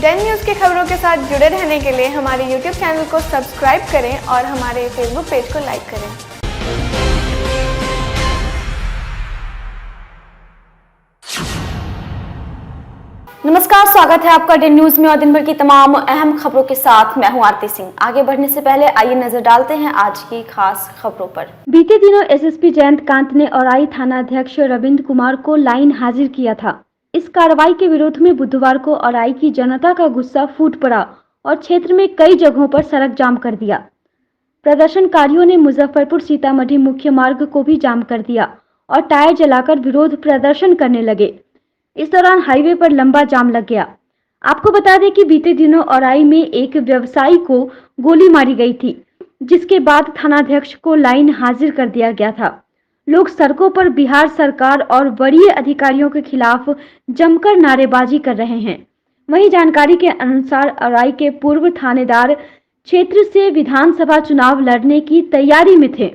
Dane news की खबरों के साथ जुड़े रहने के लिए हमारे YouTube चैनल को सब्सक्राइब करें और हमारे Facebook पेज को लाइक करें। नमस्कार, स्वागत है आपका डेन न्यूज में और दिन भर की तमाम अहम खबरों के साथ मैं हूं आरती सिंह। आगे बढ़ने से पहले आइए नजर डालते हैं आज की खास खबरों पर। बीते दिनों एसएसपी जयंत कांत ने औराई थाना अध्यक्ष रविंद्र कुमार को लाइन हाजिर किया था। इस कार्रवाई के विरोध में बुधवार को औराई की जनता का गुस्सा फूट पड़ा और क्षेत्र में कई जगहों पर सड़क जाम कर दिया। प्रदर्शनकारियों ने मुजफ्फरपुर सीतामढ़ी मुख्य मार्ग को भी जाम कर दिया और टायर जलाकर विरोध प्रदर्शन करने लगे। इस दौरान हाईवे पर लंबा जाम लग गया। आपको बता दें कि बीते दिनों औराई में एक व्यवसायी को गोली मारी गई थी, जिसके बाद थानाध्यक्ष को लाइन हाजिर कर दिया गया था। लोग सड़कों पर बिहार सरकार और वरीय अधिकारियों के खिलाफ जमकर नारेबाजी कर रहे हैं। वहीं जानकारी के अनुसार औराई के पूर्व थानेदार क्षेत्र से विधानसभा चुनाव लड़ने की तैयारी में थे।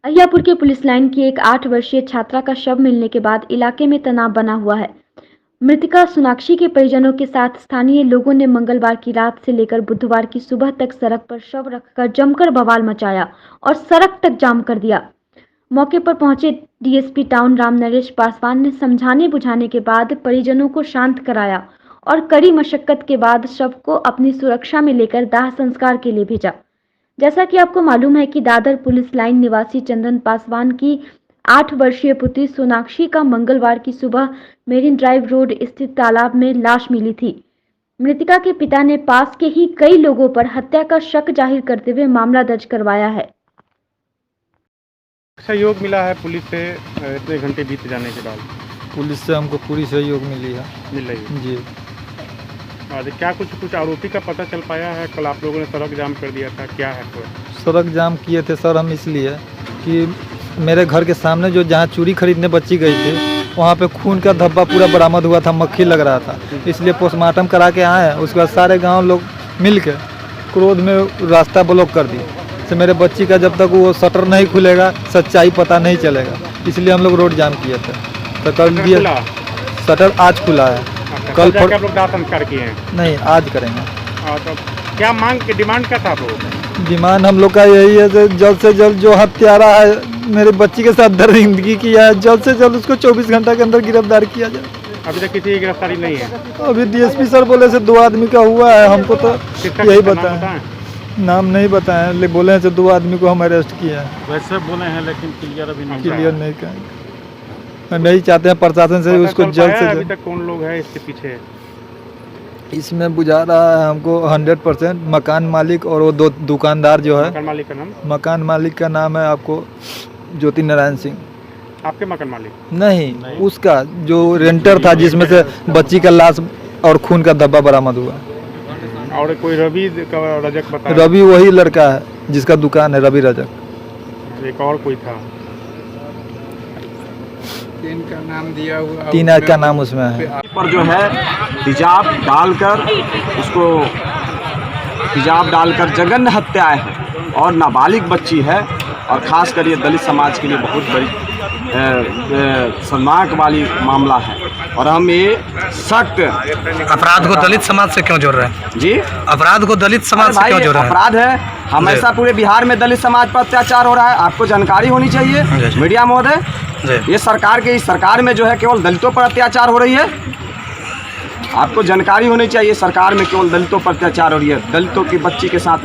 अहियापुर के पुलिस लाइन की एक 8 वर्षीय छात्रा का शव मिलने के बाद इलाके में तनाव बना हुआ है। मृतका सोनाक्षी के परिजनों के साथ स्थानीय लोगों ने मंगलवार की रात से लेकर बुधवार की सुबह तक सड़क पर शव रखकर जमकर बवाल मचाया और सड़क तक जाम कर दिया। मौके पर पहुंचे डीएसपी टाउन राम नरेश पासवान ने समझाने बुझाने के बाद परिजनों को शांत कराया और कड़ी मशक्कत के बाद शव को अपनी सुरक्षा में लेकर दाह संस्कार के लिए भेजा। जैसा कि आपको मालूम है कि दादर पुलिस लाइन निवासी चंदन पासवान की 8 वर्षीय पुत्री सोनाक्षी का मंगलवार की सुबह मेरिन ड्राइव रोड स्थित तालाब में लाश मिली थी। मृतका के पिता ने पास के ही कई लोगों पर हत्या का शक जाहिर करते हुए मामला दर्ज करवाया है। सहयोग मिला है पुलिस से इतने घंटे बीत जाने के बाद? पुलिस से हमको पूरी सहयोग मिल रही है जी। आज क्या कुछ आरोपी का पता चल पाया है? कल आप लोगों ने सड़क जाम कर दिया था, क्या है? सड़क जाम किए थे सर हम इसलिए कि मेरे घर के सामने जो जहाँ चूड़ी खरीदने बच्ची गई थी वहाँ पे खून का धब्बा पूरा बरामद हुआ था, मक्खी लग रहा था, इसलिए पोस्टमार्टम करा के आए। उसके बाद सारे गांव लोग मिल के क्रोध में रास्ता ब्लॉक कर दिए। तो मेरे बच्ची का जब तक वो शटर नहीं खुलेगा सच्चाई पता नहीं चलेगा, इसलिए हम लोग रोड जाम किए थे। तो कल भी शटर आज खुला है। कल आप लोग दाह संस्कार किए हैं? नहीं, आज करेंगे। तो क्या डिमांड क्या था? डिमांड हम लोग का यही है कि जल्द से जल्द जो हत्यारा है मेरे बच्ची के साथ दरिंदगी किया है, जल्द से जल्द उसको 24 घंटा के अंदर गिरफ्तार किया जाए। अभी तक किसी की गिरफ्तारी नहीं है? अभी डीएसपी सर बोले से 2 आदमी का हुआ है, हमको तो यही बताया। नाम नहीं बताए, लेकिन बोले हैं 2 आदमी को हम अरेस्ट किया है। वैसे बोले हैं लेकिन क्लियर अभी नहीं कहेंगे। हम यही चाहते हैं प्रशासन से उसको जल्द से अभी तक कौन लोग हैं इसके पीछे? इसमें बुझा रहा है हमको 100% मकान मालिक और वो 2 दुकानदार जो है। मकान मालिक का नाम? मकान मालिक का नाम है आपको ज्योति नारायण सिंह। आपके मकान मालिक? नहीं, उसका जो रेंटर था जिसमें से बच्ची का लाश और खून का धब्बा बरामद हुआ। और कोई रवि का रजक बताया? रवि वही लड़का है जिसका दुकान है, रवि रजक। एक और कोई था? 3 का नाम दिया हुआ, 3 का नाम उसमें है। पर जो है तेजाब डालकर उसको तेजाब डालकर जघन्य हत्याएं हैं और नाबालिग बच्ची है। और खासकर ये दलित समाज के लिए बहुत बड़ी शर्मनाक वाली मामला है। और हम ये सख्त अपराध को दलित समाज से क्यों जोड़ रहे हैं जी? अपराध को दलित समाज से क्यों जोड़ रहे हैं? अपराध है हमेशा पूरे बिहार में दलित समाज पर अत्याचार हो रहा है। आपको जानकारी होनी चाहिए मीडिया महोदय। ये सरकार में जो है केवल दलितों पर अत्याचार हो रही है। आपको जानकारी होनी चाहिए सरकार में केवल दलितों पर अत्याचार हो रही है। दलितों की बच्ची के साथ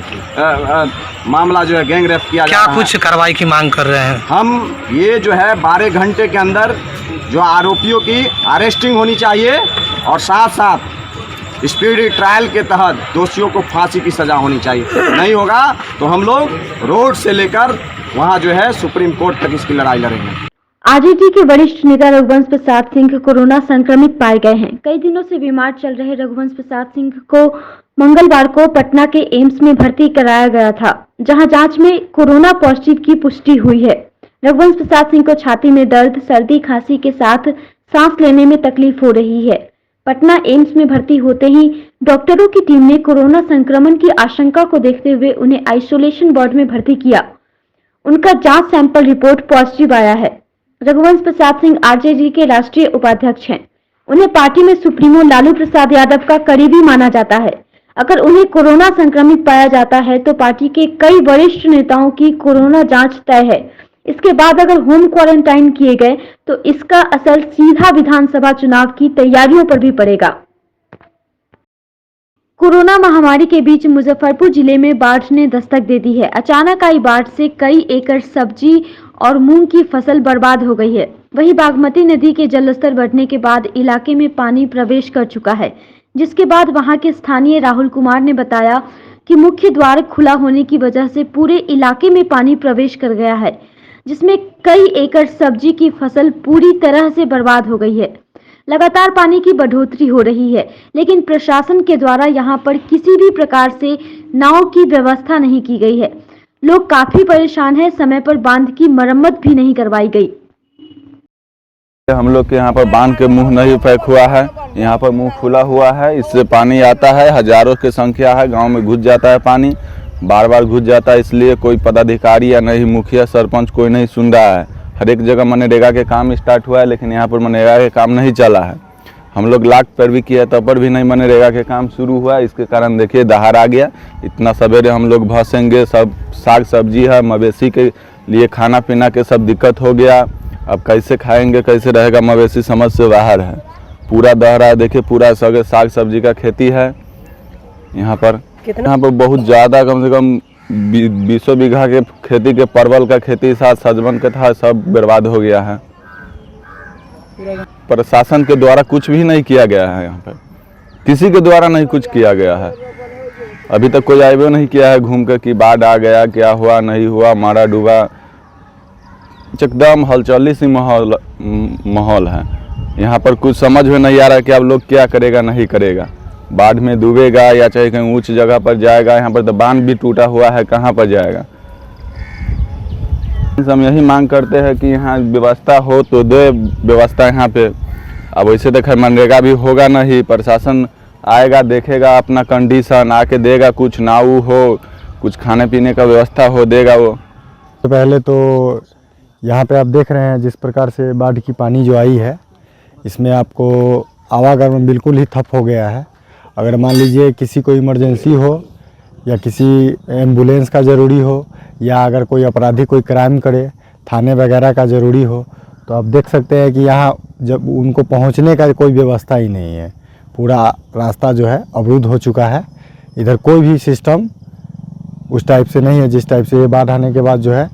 मामला जो है गैंग रेप किया जा रहा है। क्या कुछ कार्रवाई की मांग कर रहे हैं? हम ये जो है 12 घंटे के अंदर जो आरोपियों की अरेस्टिंग होनी चाहिए और साथ साथ स्पीडी ट्रायल के तहत दोषियों को फांसी की सजा होनी चाहिए। नहीं होगा तो हम लोग रोड से लेकर वहाँ जो है सुप्रीम कोर्ट तक इसकी लड़ाई लड़ेंगे। आरजेडी के वरिष्ठ नेता रघुवंश प्रसाद सिंह कोरोना संक्रमित पाए गए हैं। कई दिनों से बीमार चल रहे रघुवंश प्रसाद सिंह को मंगलवार को पटना के एम्स में भर्ती कराया गया था, जहां जांच में कोरोना पॉजिटिव की पुष्टि हुई है। रघुवंश प्रसाद सिंह को छाती में दर्द, सर्दी, खांसी के साथ सांस लेने में तकलीफ हो रही है। पटना एम्स में भर्ती होते ही डॉक्टरों की टीम ने कोरोना संक्रमण की आशंका को देखते हुए उन्हें आइसोलेशन वार्ड में भर्ती किया। उनका जांच सैंपल रिपोर्ट पॉजिटिव आया है। रघुवंश प्रसाद सिंह आरजेडी के राष्ट्रीय उपाध्यक्ष हैं। उन्हें पार्टी में सुप्रीमो लालू प्रसाद यादव का करीबी माना जाता है। अगर उन्हें कोरोना संक्रमित पाया जाता है तो पार्टी के कई वरिष्ठ नेताओं की कोरोना जांच तय है। इसके बाद अगर होम क्वारंटाइन किए गए तो इसका असर सीधा विधानसभा चुनाव की तैयारियों पर भी पड़ेगा। कोरोना महामारी के बीच मुजफ्फरपुर जिले में बाढ़ ने दस्तक दे दी है। अचानक आई बाढ़ से कई एकड़ सब्जी और मूंग की फसल बर्बाद हो गई है। वहीं बागमती नदी के जलस्तर बढ़ने के बाद इलाके में पानी प्रवेश कर चुका है, जिसके बाद वहां के स्थानीय राहुल कुमार ने बताया कि मुख्य द्वार खुला होने की वजह से पूरे इलाके में पानी प्रवेश कर गया है, जिसमें कई एकड़ सब्जी की फसल पूरी तरह से बर्बाद हो गई है। लगातार पानी की बढ़ोतरी हो रही है, लेकिन प्रशासन के द्वारा यहां पर किसी भी प्रकार से नाव की व्यवस्था नहीं की गई है। लोग काफी परेशान हैं। समय पर बांध की मरम्मत भी नहीं करवाई गई। हम लोग के यहाँ पर बांध के मुंह नहीं पैक हुआ है, यहाँ पर मुंह खुला हुआ है, इससे पानी आता है, हजारों की संख्या है, गांव में घुस जाता है पानी, बार बार घुस जाता है। इसलिए कोई पदाधिकारी या नहीं मुखिया सरपंच कोई नहीं सुन रहा है। हर एक जगह मनरेगा के काम स्टार्ट हुआ है, लेकिन यहाँ पर मनरेगा के काम नहीं चला है। हम लोग लाख पर भी किया तब पर भी नहीं मनरेगा के काम शुरू हुआ। इसके कारण देखिए दहाड़ आ गया। इतना सवेरे हम लोग भसेंगे, सब साग सब्जी है, मवेशी के लिए खाना पीना के सब दिक्कत हो गया। अब कैसे खाएंगे, कैसे रहेगा, मवेशी समझ से बाहर है। पूरा दह रहा है, देखिए पूरा साग सब्जी का खेती है यहाँ पर। यहाँ पर बहुत ज़्यादा, कम से कम 20 बीघा के खेती के परवल का खेती साथ सजवन का था, सब बर्बाद हो गया है। प्रशासन के द्वारा कुछ भी नहीं किया गया है, यहाँ पर किसी के द्वारा नहीं कुछ किया गया है। अभी तक कोई आए नहीं किया है घूम कर कि बाढ़ आ गया, क्या हुआ नहीं हुआ, मारा डूबा। एकदम हलचली सी माहौल है यहाँ पर। कुछ समझ में नहीं आ रहा कि अब लोग क्या करेगा नहीं करेगा। बाढ़ में डूबेगा या चाहे कहीं ऊंच जगह पर जाएगा। यहाँ पर तो बांध भी टूटा हुआ है, कहाँ पर जाएगा। हम यही मांग करते हैं कि यहाँ व्यवस्था हो तो दे व्यवस्था यहाँ पे। अब वैसे तो खैर मनरेगा भी होगा नहीं, प्रशासन आएगा देखेगा अपना कंडीशन, आके देगा कुछ, नाव हो, कुछ खाने पीने का व्यवस्था हो, देगा वो। तो पहले तो यहाँ पे आप देख रहे हैं जिस प्रकार से बाढ़ की पानी जो आई है, इसमें आपको आवागमन बिल्कुल ही ठप हो गया है। अगर मान लीजिए किसी को इमरजेंसी हो या किसी एम्बुलेंस का ज़रूरी हो या अगर कोई अपराधी कोई क्राइम करे, थाने वगैरह का ज़रूरी हो, तो आप देख सकते हैं कि यहाँ जब उनको पहुँचने का कोई व्यवस्था ही नहीं है। पूरा रास्ता जो है अवरुद्ध हो चुका है। इधर कोई भी सिस्टम उस टाइप से नहीं है जिस टाइप से ये बाढ़ आने के बाद जो है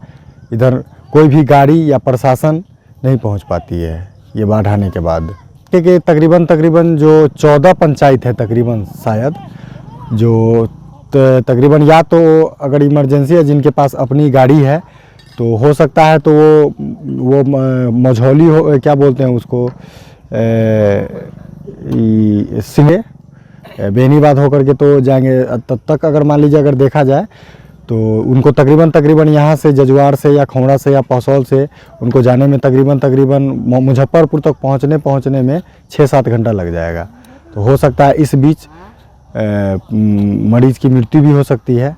इधर कोई भी गाड़ी या प्रशासन नहीं पहुंच पाती है ये बाढ़ आने के बाद। कि तकरीबन जो 14 पंचायत है तकरीबन, शायद जो तकरीबन या तो अगर इमरजेंसी है जिनके पास अपनी गाड़ी है तो हो सकता है तो वो मझौली हो, क्या बोलते हैं उसको, सिंगे बेनीबाद होकर के तो जाएंगे। तब तक अगर मान लीजिए अगर देखा जाए तो उनको तकरीबन यहाँ से जजुआर से या खौड़ा से या पौसौल से उनको जाने में तकरीबन मुजफ्फरपुर तक पहुँचने में 6-7 घंटा लग जाएगा। तो हो सकता है इस बीच मरीज़ की मृत्यु भी हो सकती है।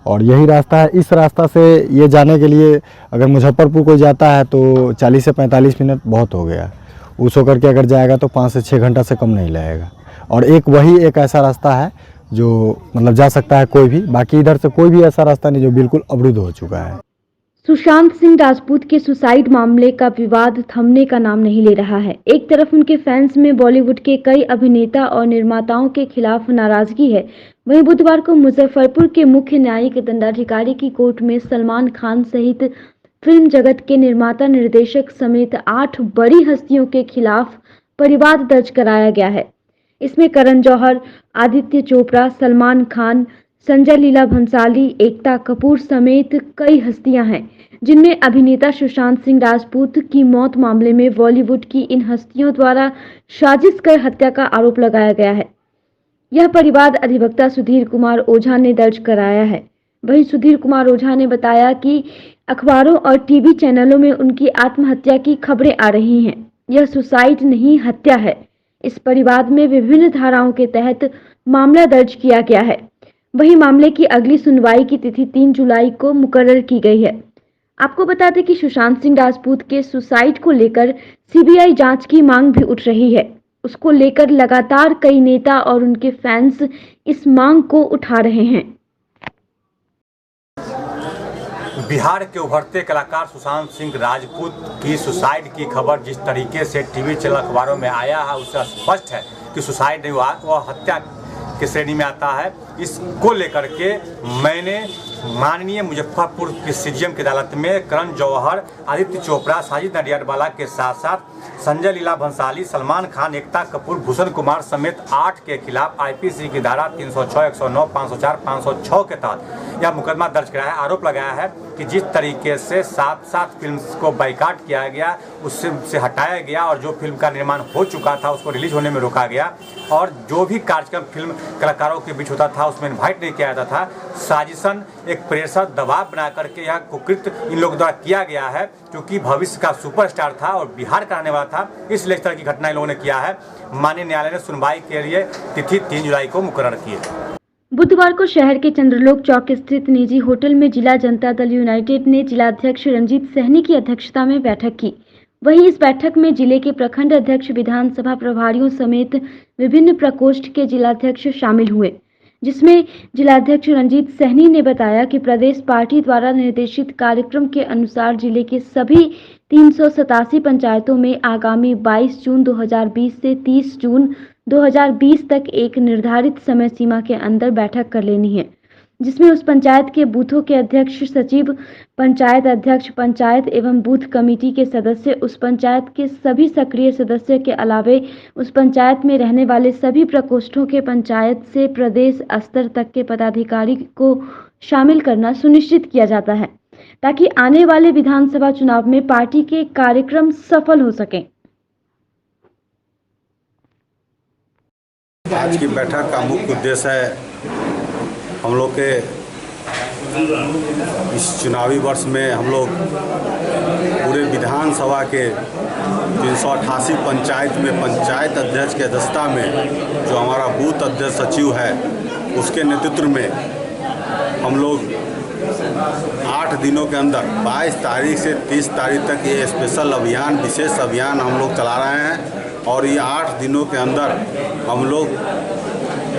और यही रास्ता है, इस रास्ता से ये जाने के लिए अगर मुजफ्फरपुर कोई जाता है तो 40 से 45 मिनट बहुत हो गया। उस होकर के अगर जाएगा तो 5 से 6 घंटा से कम नहीं लगेगा। और वही एक ऐसा रास्ता है जो मतलब जा सकता है कोई भी, बाकी इधर से कोई भी ऐसा रास्ता नहीं जो बिल्कुल अवरुद्ध हो चुका है। सुशांत सिंह राजपूत के सुसाइड मामले का विवाद थमने का नाम नहीं ले रहा है। एक तरफ उनके फैंस में बॉलीवुड के कई अभिनेता और निर्माताओं के खिलाफ नाराजगी है, वहीं बुधवार को मुजफ्फरपुर के मुख्य न्यायिक दंडाधिकारी की कोर्ट में सलमान खान सहित फिल्म जगत के निर्माता निर्देशक समेत 8 बड़ी हस्तियों के खिलाफ परिवाद दर्ज कराया गया है। इसमें करण जौहर, आदित्य चोपड़ा, सलमान खान, संजय लीला भंसाली, एकता कपूर समेत कई हस्तियां हैं, जिनमें अभिनेता सुशांत सिंह राजपूत की मौत मामले में बॉलीवुड की इन हस्तियों द्वारा साजिश कर हत्या का आरोप लगाया गया है। यह परिवाद अधिवक्ता सुधीर कुमार ओझा ने दर्ज कराया है। वहीं सुधीर कुमार ओझा ने बताया कि अखबारों और टीवी चैनलों में उनकी आत्महत्या की खबरें आ रही हैं। यह सुसाइड नहीं, हत्या है। इस परिवाद में विभिन्न धाराओं के तहत मामला दर्ज किया गया है। वहीं मामले की अगली सुनवाई की तिथि 3 जुलाई को मुकर्रर की गई है। आपको बता दें कि सुशांत सिंह राजपूत के सुसाइड को लेकर सीबीआई जांच की मांग भी उठ रही है। उसको लेकर लगातार कई नेता और उनके फैंस इस मांग को उठा रहे हैं। बिहार के उभरते कलाकार सुशांत सिंह राजपूत की सुसाइड की खबर जिस तरीके से टीवी चैनल अखबारों में आया है उससे स्पष्ट है कि सुसाइड नहीं हुआ, वह हत्या की श्रेणी में आता है। इसको लेकर के मैंने माननीय मुजफ्फरपुर की सीजीएम की अदालत में करण जौहर, आदित्य चोपड़ा, साजिद नडियाडवाला के साथ साथ संजय लीला भंसाली, सलमान खान, एकता कपूर, भूषण कुमार समेत 8 के खिलाफ आईपीसी की धारा 306, 109, 504, 506 के तहत यह मुकदमा दर्ज कराया है। आरोप लगाया है कि जिस तरीके से 7 फिल्म को बाइकाट किया गया, उससे हटाया गया और जो फिल्म का निर्माण हो चुका था उसको रिलीज होने में रोका गया और जो भी कार्यक्रम फिल्म कलाकारों के बीच होता था उसमें इन्वाइट नहीं किया जाता था। साजिशन एक प्रेशर दबाव बना करके यह कुकृत्य इन लोगों द्वारा किया गया है, क्योंकि भविष्य का सुपरस्टार था और बिहार का रहने वाला था, इसलिए इस तरह की घटना इन लोगों ने किया है। माननीय न्यायालय ने सुनवाई के लिए तिथि 3 जुलाई को मुकर्रर की है। बुधवार को शहर के चंद्रलोक चौक स्थित निजी होटल में जिला जनता दल यूनाइटेड ने जिलाध्यक्ष रंजीत सहनी की अध्यक्षता में बैठक की। वहीं इस बैठक में जिले के प्रखंड अध्यक्ष, विधानसभा प्रभारियों समेत विभिन्न प्रकोष्ठ के जिलाध्यक्ष शामिल हुए, जिसमें जिलाध्यक्ष रंजीत सहनी ने बताया कि प्रदेश पार्टी द्वारा निर्देशित कार्यक्रम के अनुसार जिले के सभी 387 पंचायतों में आगामी 22 जून 2020 से 30 जून 2020 तक एक निर्धारित समय सीमा के अंदर बैठक कर लेनी है, जिसमें उस पंचायत के बूथों के अध्यक्ष, सचिव, पंचायत अध्यक्ष, पंचायत एवं बूथ कमेटी के सदस्य, उस पंचायत के सभी सक्रिय सदस्य के अलावे उस पंचायत में रहने वाले सभी प्रकोष्ठों के पंचायत से प्रदेश स्तर तक के पदाधिकारी को शामिल करना सुनिश्चित किया जाता है, ताकि आने वाले विधानसभा चुनाव में पार्टी के कार्यक्रम सफल हो सकें। आज की बैठक का मुख्य उद्देश्य है हम लोग के इस चुनावी वर्ष में हम लोग पूरे विधानसभा के 388 पंचायत में पंचायत अध्यक्ष की अध्यक्षता में जो हमारा बूथ अध्यक्ष सचिव है उसके नेतृत्व में हम लोग 8 दिनों के अंदर 22 तारीख से 30 तारीख तक ये स्पेशल अभियान, विशेष अभियान हम लोग चला रहे हैं और ये 8 दिनों के अंदर हम लोग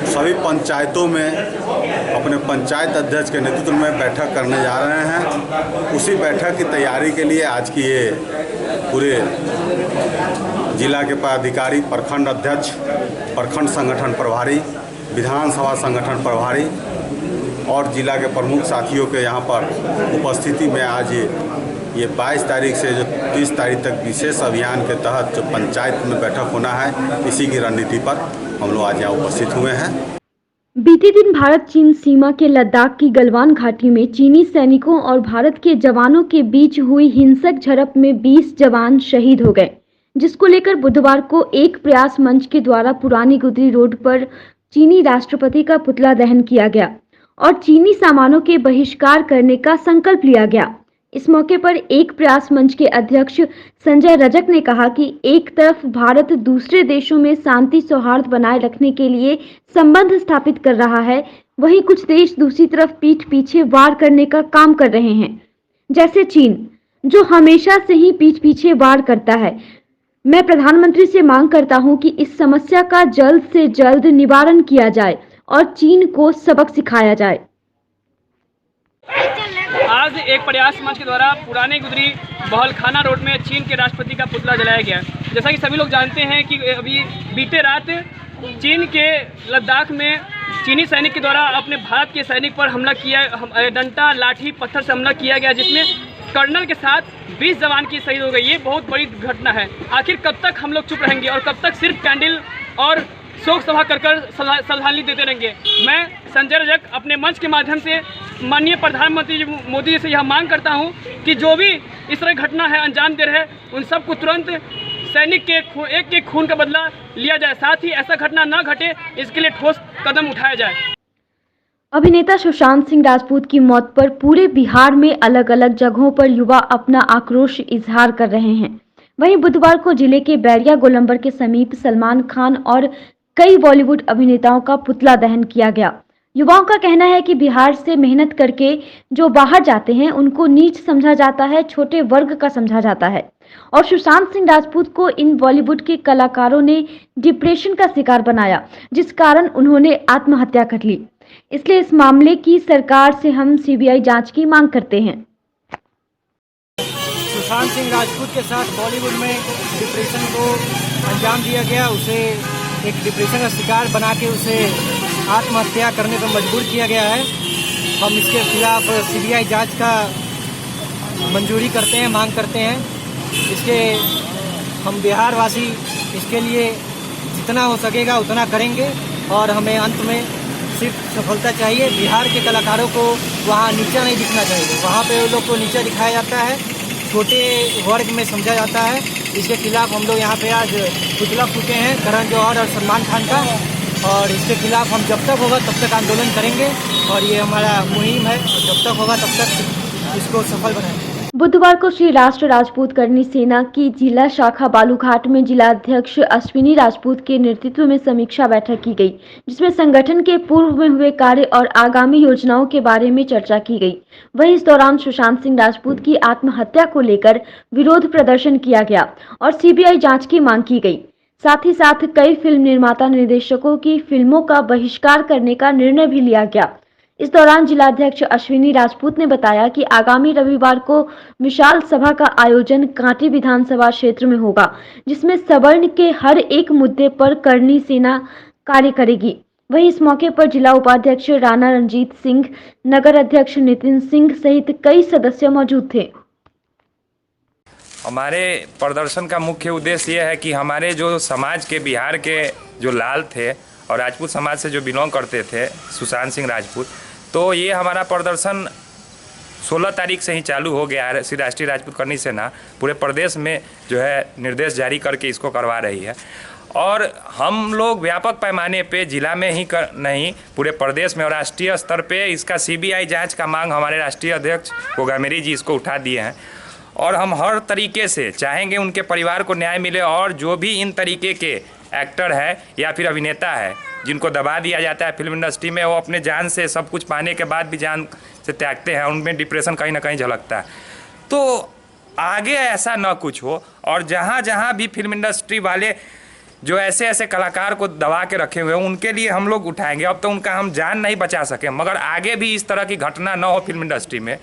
सभी पंचायतों में अपने पंचायत अध्यक्ष के नेतृत्व में बैठक करने जा रहे हैं। उसी बैठक की तैयारी के लिए आज की ये पूरे जिला के पदाधिकारी, प्रखंड अध्यक्ष, प्रखंड संगठन प्रभारी, विधानसभा संगठन प्रभारी और जिला के प्रमुख साथियों के यहाँ पर उपस्थिति में आज ये 22 तारीख से जो 30 तारीख तक विशेष अभियान के तहत जो पंचायत में बैठक होना है, इसी की रणनीति पर हम लोग आज यहाँ उपस्थित हुए हैं। बीते दिन भारत चीन सीमा के लद्दाख की गलवान घाटी में चीनी सैनिकों और भारत के जवानों के बीच हुई हिंसक झड़प में 20 जवान शहीद हो गए, जिसको लेकर बुधवार को एक प्रयास मंच के द्वारा पुरानी गुदरी रोड पर चीनी राष्ट्रपति का पुतला दहन किया गया और चीनी सामानों के बहिष्कार करने का संकल्प लिया गया। इस मौके पर एक प्रयास मंच के अध्यक्ष संजय रजक ने कहा कि एक तरफ भारत दूसरे देशों में शांति सौहार्द बनाए रखने के लिए संबंध स्थापित कर रहा है, वहीं कुछ देश दूसरी तरफ पीठ पीछे वार करने का काम कर रहे हैं, जैसे चीन, जो हमेशा से ही पीठ पीछे वार करता है। मैं प्रधानमंत्री से मांग करता हूं कि इस समस्या का जल्द से जल्द निवारण किया जाए और चीन को सबक सिखाया जाए। आज एक प्रयास मंच के द्वारा पुराने गुदरी बहलखाना रोड में चीन के राष्ट्रपति का पुतला जलाया गया। जैसा कि सभी लोग जानते हैं कि अभी बीते रात चीन के लद्दाख में चीनी सैनिक के द्वारा अपने भारत के सैनिक पर हमला किया, डंडा, लाठी, पत्थर से हमला किया गया, जिसमें कर्नल के साथ 20 जवान की शहीद हो गई। ये बहुत बड़ी घटना है। आखिर कब तक हम लोग चुप रहेंगे और कब तक सिर्फ कैंडल और शोक सभा कर श्रद्धांजलि देते रहेंगे। मैं संजय रजक अपने मंच के माध्यम से माननीय प्रधानमंत्री मोदी जी से यह मांग करता हूं कि जो भी इस तरह घटना है अंजाम दे रहे हैं, उन सबको तुरंत सैनिक के एक खून का बदला लिया जाए, साथ ही ऐसा घटना न घटे इसके लिए ठोस कदम उठाया जाए। अभिनेता सुशांत सिंह राजपूत की मौत पर पूरे बिहार में अलग अलग जगहों पर युवा अपना आक्रोश इजहार कर रहे हैं। वहीं बुधवार को जिले के बैरिया गोलंबर के समीप सलमान खान और कई बॉलीवुड अभिनेताओं का पुतला दहन किया गया, युवाओं का कहना है कि बिहार से मेहनत करके जो बाहर जाते हैं उनको नीच समझा जाता है, छोटे वर्ग का समझा जाता है। और सुशांत सिंह राजपूत को इन बॉलीवुड के कलाकारों ने डिप्रेशन का शिकार बनाया, जिस कारण उन्होंने आत्महत्या कर ली। इसलिए इस मामले की सरकार से हम सीबीआई जांच की मांग करते हैं। सुशांत सिंह राजपूत के साथ बॉलीवुड में डिप्रेशन को अंजाम दिया गया, उसे एक डिप्रेशन का शिकार बना के उसे आत्महत्या करने पर मजबूर किया गया है। हम इसके खिलाफ सीबीआई जांच का मंजूरी करते हैं, मांग करते हैं। इसके हम बिहार वासी इसके लिए जितना हो सकेगा उतना करेंगे और हमें अंत में सिर्फ सफलता चाहिए। बिहार के कलाकारों को वहाँ नीचा नहीं दिखना चाहिए, वहाँ पे वो लोग को नीचा दिखाया जाता है, छोटे वर्ग में समझा जाता है। इसके खिलाफ हम लोग यहाँ पे आज पुतला फूके हैं करण जौहर और सलमान खान का, और इसके खिलाफ हम जब तक होगा तब तक आंदोलन करेंगे और ये हमारा मुहिम है, और जब तक होगा तब तक इसको सफल बनाएंगे। बुधवार को श्री राष्ट्र राजपूत करनी सेना की जिला शाखा बालूघाट में जिलाध्यक्ष अश्विनी राजपूत के नेतृत्व में समीक्षा बैठक की गई, जिसमें संगठन के पूर्व में हुए कार्य और आगामी योजनाओं के बारे में चर्चा की गई। वहीं इस दौरान सुशांत सिंह राजपूत की आत्महत्या को लेकर विरोध प्रदर्शन किया गया और सीबीआई जांच की मांग की गई। साथ ही साथ कई फिल्म निर्माता निर्देशकों की फिल्मों का बहिष्कार करने का निर्णय भी लिया गया। इस दौरान जिलाध्यक्ष अश्विनी राजपूत ने बताया कि आगामी रविवार को विशाल सभा का आयोजन कांटी विधानसभा क्षेत्र में होगा, जिसमें सवर्ण के हर एक मुद्दे पर करनी सेना कार्य करेगी। वहीं इस मौके पर जिला उपाध्यक्ष राणा रंजीत सिंह, नगर अध्यक्ष नितिन सिंह सहित कई सदस्य मौजूद थे। हमारे प्रदर्शन का मुख्य उद्देश्य ये है कि हमारे जो समाज के बिहार के जो लाल थे और राजपूत समाज से जो बिलोंग करते थे सुशांत सिंह राजपूत, तो ये हमारा प्रदर्शन 16 तारीख से ही चालू हो गया है। श्री राष्ट्रीय राजपूत करनी सेना पूरे प्रदेश में जो है निर्देश जारी करके इसको करवा रही है, और हम लोग व्यापक पैमाने पे जिला में ही नहीं पूरे प्रदेश में और राष्ट्रीय स्तर पे इसका सीबीआई जांच का मांग हमारे राष्ट्रीय अध्यक्ष गोगामेरी जी इसको उठा दिए हैं। और हम हर तरीके से चाहेंगे उनके परिवार को न्याय मिले, और जो भी इन तरीके के एक्टर है या फिर अभिनेता है जिनको दबा दिया जाता है फिल्म इंडस्ट्री में, वो अपने जान से सब कुछ पाने के बाद भी जान से त्यागते हैं, उनमें डिप्रेशन कहीं ना कहीं झलकता है। तो आगे ऐसा न कुछ हो, और जहाँ जहाँ भी फिल्म इंडस्ट्री वाले जो ऐसे ऐसे कलाकार को दबा के रखे हुए हैं उनके लिए हम लोग उठाएंगे। अब तो उनका हम जान नहीं बचा सके, मगर आगे भी इस तरह की घटना न हो फिल्म इंडस्ट्री में।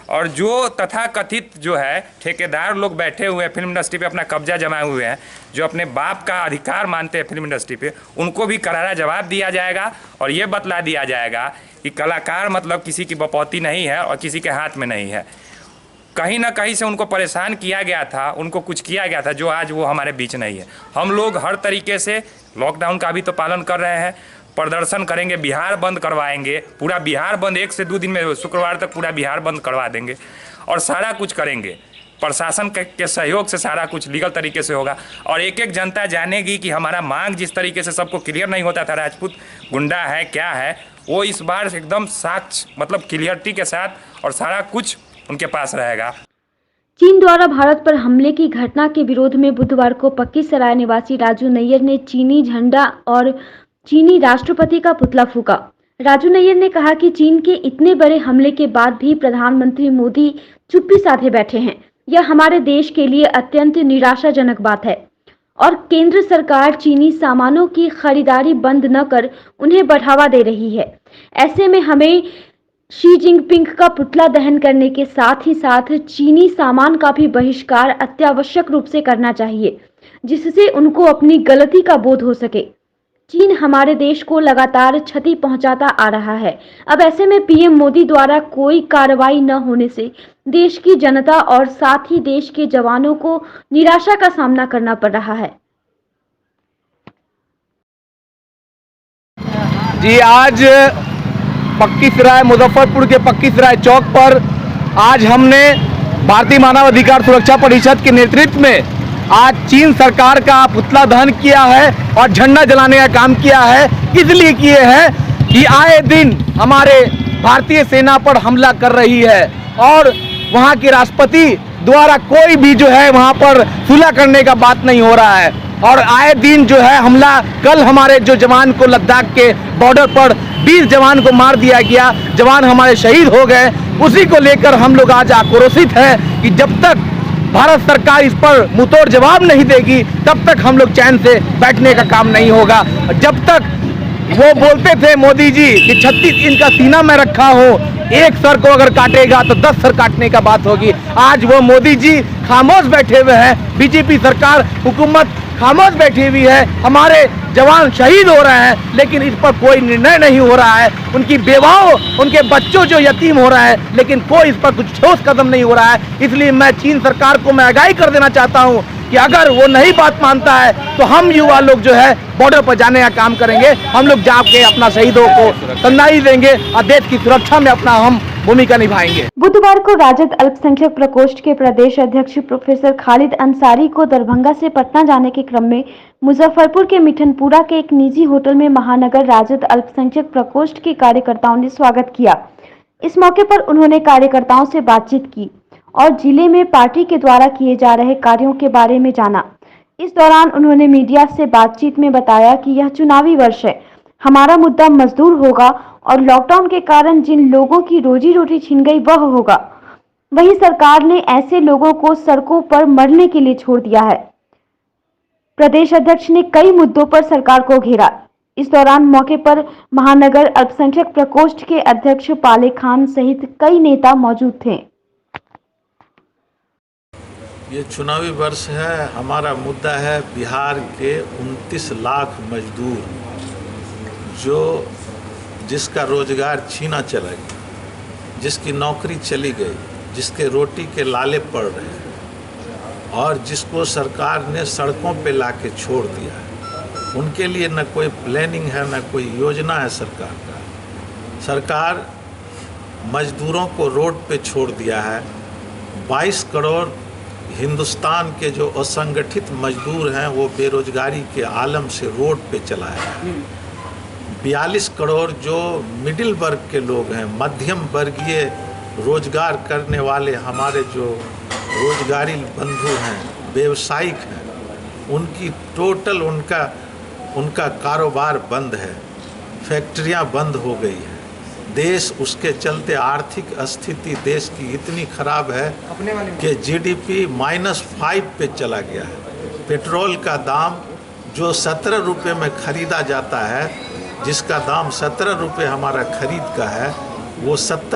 और जो तथाकथित जो है ठेकेदार लोग बैठे हुए हैं फिल्म इंडस्ट्री पे, अपना कब्जा जमाए हुए हैं, जो अपने बाप का अधिकार मानते हैं फिल्म इंडस्ट्री पे, उनको भी करारा जवाब दिया जाएगा और ये बतला दिया जाएगा कि कलाकार मतलब किसी की बपौती नहीं है और किसी के हाथ में नहीं है। कहीं ना कहीं से उनको परेशान किया गया था, उनको कुछ किया गया था जो आज वो हमारे बीच नहीं है। हम लोग हर तरीके से लॉकडाउन का भी तो पालन कर रहे हैं, प्रदर्शन करेंगे, बिहार बंद करवाएंगे, पूरा बिहार बंद 1 से 2 दिन में, शुक्रवार तक पूरा बिहार बंद करवा देंगे और सारा कुछ करेंगे। प्रशासन के सहयोग से सारा कुछ लीगल तरीके से होगा और एक एक जनता जानेगी कि हमारा मांग जिस तरीके से सबको क्लियर नहीं होता था राजपूत गुंडा है क्या है, वो इस बार एकदम साक्ष्य मतलब क्लियरिटी के साथ और सारा कुछ उनके पास रहेगा। चीन द्वारा भारत पर हमले की घटना के विरोध में बुधवार को पक्कीसराय निवासी राजू नैयर ने चीनी झंडा और चीनी राष्ट्रपति का पुतला फूका। राजू नैयर ने कहा कि चीन के इतने बड़े हमले के बाद भी प्रधानमंत्री मोदी चुप्पी साधे बैठे हैं। यह हमारे देश के लिए अत्यंत निराशाजनक बात है और केंद्र सरकार चीनी सामानों की खरीदारी बंद न कर उन्हें बढ़ावा दे रही है। ऐसे में हमें शी जिनपिंग का पुतला दहन करने के साथ ही साथ चीनी सामान का भी बहिष्कार अत्यावश्यक रूप से करना चाहिए, जिससे उनको अपनी गलती का बोध हो सके। चीन हमारे देश को लगातार क्षति पहुंचाता आ रहा है। अब ऐसे में पीएम मोदी द्वारा कोई कार्रवाई न होने से देश की जनता और साथ ही देश के जवानों को निराशा का सामना करना पड़ रहा है। जी, आज पक्कीसराय मुजफ्फरपुर के पक्कीसराय चौक पर आज हमने भारतीय मानव अधिकार सुरक्षा परिषद के नेतृत्व में आज चीन सरकार का पुतला दहन किया है और झंडा जलाने का काम किया है। इसलिए किए हैं कि आए दिन हमारे भारतीय सेना पर हमला कर रही है और वहां के राष्ट्रपति द्वारा कोई भी जो है वहां पर सुलह करने का बात नहीं हो रहा है। और आए दिन जो है हमला, कल हमारे जो जवान को लद्दाख के बॉर्डर पर 20 जवान को मार दिया गया, जवान हमारे शहीद हो गए। उसी को लेकर हम लोग आज आक्रोशित हैं कि जब तक भारत सरकार इस पर मुंहतोड़ जवाब नहीं देगी तब तक हम लोग चैन से बैठने का काम नहीं होगा। जब तक वो बोलते थे मोदी जी कि 36 इंच का सीना में रखा हो, एक सर को अगर काटेगा तो 10 सर काटने का बात होगी। आज वो मोदी जी खामोश बैठे हुए हैं, बीजेपी सरकार हुकूमत खामोश बैठी हुई है। हमारे जवान शहीद हो रहे हैं लेकिन इस पर कोई निर्णय नहीं हो रहा है। उनकी बेवाओं, उनके बच्चों जो यतीम हो रहा है लेकिन कोई इस पर कुछ ठोस कदम नहीं हो रहा है। इसलिए मैं चीन सरकार को मैं आगाही कर देना चाहता हूं कि अगर वो नहीं बात मानता है तो हम युवा लोग जो है बॉर्डर पर जाने का काम करेंगे। हम लोग जाके अपना शहीदों को श्रद्धांजलि देंगे और देश की सुरक्षा में अपना हम भूमिका निभाएंगे। बुधवार को राजद अल्पसंख्यक प्रकोष्ठ के प्रदेश अध्यक्ष प्रोफेसर खालिद अंसारी को दरभंगा से पटना जाने के क्रम में मुजफ्फरपुर के मिठनपुरा के एक निजी होटल में महानगर राजद अल्पसंख्यक प्रकोष्ठ के कार्यकर्ताओं ने स्वागत किया। इस मौके पर उन्होंने कार्यकर्ताओं से बातचीत की और जिले में पार्टी के द्वारा किए जा रहे कार्यों के बारे में जाना। इस दौरान उन्होंने मीडिया से बातचीत में बताया कि यह चुनावी वर्ष है, हमारा मुद्दा मजदूर होगा और लॉकडाउन के कारण जिन लोगों की रोजी रोटी छिन गई वह होगा। वहीं सरकार ने ऐसे लोगों को सड़कों पर मरने के लिए छोड़ दिया है। प्रदेश अध्यक्ष ने कई मुद्दों पर सरकार को घेरा। इस दौरान मौके पर महानगर अल्पसंख्यक प्रकोष्ठ के अध्यक्ष पाले खान सहित कई नेता मौजूद थे। ये चुनावी वर्ष है, हमारा मुद्दा है बिहार के 29 लाख मजदूर जो जिसका रोजगार छीना चला गया, जिसकी नौकरी चली गई, जिसके रोटी के लाले पड़ रहे हैं और जिसको सरकार ने सड़कों पे लाके छोड़ दिया है। उनके लिए न कोई प्लानिंग है, न कोई योजना है सरकार का। सरकार मजदूरों को रोड पे छोड़ दिया है। 22 करोड़ हिंदुस्तान के जो असंगठित मजदूर हैं वो बेरोजगारी के आलम से रोड पे चला है। 42 करोड़ जो मिडिल वर्ग के लोग हैं, मध्यम वर्गीय रोजगार करने वाले हमारे जो रोजगारी बंधु हैं, व्यवसायिक हैं, उनकी टोटल उनका कारोबार बंद है, फैक्ट्रियां बंद हो गई हैं। देश उसके चलते आर्थिक स्थिति देश की इतनी खराब है कि जीडीपी -5 पे चला गया है। पेट्रोल का दाम जो 17 रुपये में खरीदा जाता है, जिसका दाम 17 रुपये हमारा खरीद का है, वो 70